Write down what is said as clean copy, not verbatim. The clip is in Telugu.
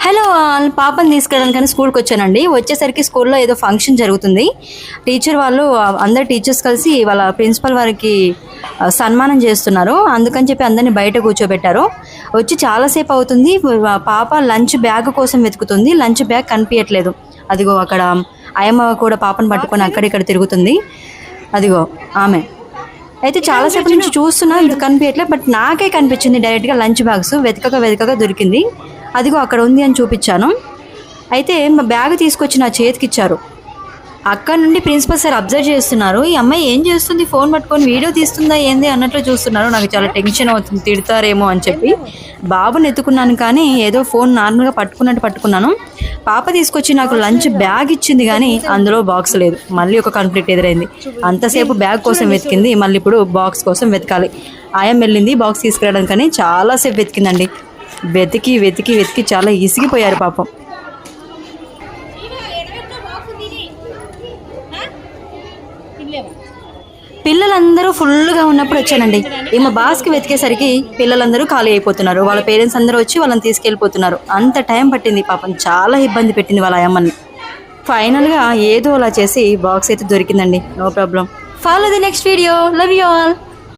హలో పాపని తీసుకెళ్ళడానికని స్కూల్కి వచ్చానండి. వచ్చేసరికి స్కూల్లో ఏదో ఫంక్షన్ జరుగుతుంది. టీచర్ వాళ్ళు అందరు టీచర్స్ కలిసి వాళ్ళ ప్రిన్సిపల్ వారికి సన్మానం చేస్తున్నారు. అందుకని చెప్పి అందరినీ బయట కూర్చోబెట్టారు. వచ్చి చాలాసేపు అవుతుంది. పాప లంచ్ బ్యాగ్ కోసం వెతుకుతుంది. లంచ్ బ్యాగ్ కనిపించట్లేదు. అదిగో అక్కడ అయ్యమ్మ కూడా పాపను పట్టుకొని అక్కడిక్కడ తిరుగుతుంది. అదిగో ఆమె అయితే చాలాసేపు నుంచి చూస్తున్నా, ఇది కనిపించట్లేదు. బట్ నాకే కనిపించింది డైరెక్ట్గా లంచ్ బ్యాగ్స్. వెతకగా దొరికింది. అదిగో అక్కడ ఉంది అని చూపించాను. అయితే మా బ్యాగ్ తీసుకొచ్చి నా చేతికి ఇచ్చారు. అక్కడ నుండి ప్రిన్సిపల్ సార్ అబ్జర్వ్ చేస్తున్నారు. ఈ అమ్మాయి ఏం చేస్తుంది, ఫోన్ పట్టుకొని వీడియో తీస్తుందా ఏంది అన్నట్లు చూస్తున్నారు. నాకు చాలా టెన్షన్ అవుతుంది, తిడతారేమో అని చెప్పి బాబుని ఎత్తుకున్నాను. కానీ ఏదో ఫోన్ నార్మల్గా పట్టుకున్నాను. పాప తీసుకొచ్చి నాకు లంచ్ బ్యాగ్ ఇచ్చింది, కానీ అందులో బాక్స్ లేదు. మళ్ళీ ఒక కాన్ఫ్లిక్ట్ ఎదురైంది. అంతసేపు బ్యాగ్ కోసం వెతికింది, మళ్ళీ ఇప్పుడు బాక్స్ కోసం వెతకాలి. ఆయం వెళ్ళింది బాక్స్ తీసుకురావడానికి, కానీ చాలాసేపు వెతికిందండి. వెతికి చాలా ఇసిగిపోయారు పాపం. పిల్లలందరూ ఫుల్గా ఉన్నప్పుడు వచ్చానండి. ఈమె బాస్కి వెతికేసరికి పిల్లలందరూ ఖాళీ అయిపోతున్నారు. వాళ్ళ పేరెంట్స్ అందరూ వచ్చి వాళ్ళని తీసుకెళ్ళిపోతున్నారు. అంత టైం పట్టింది. పాపం చాలా ఇబ్బంది పెట్టింది వాళ్ళ అమ్మని. ఫైనల్గా ఏదో అలా చేసి బాక్స్ అయితే దొరికిందండి. No problem. Follow the next video. Love you all.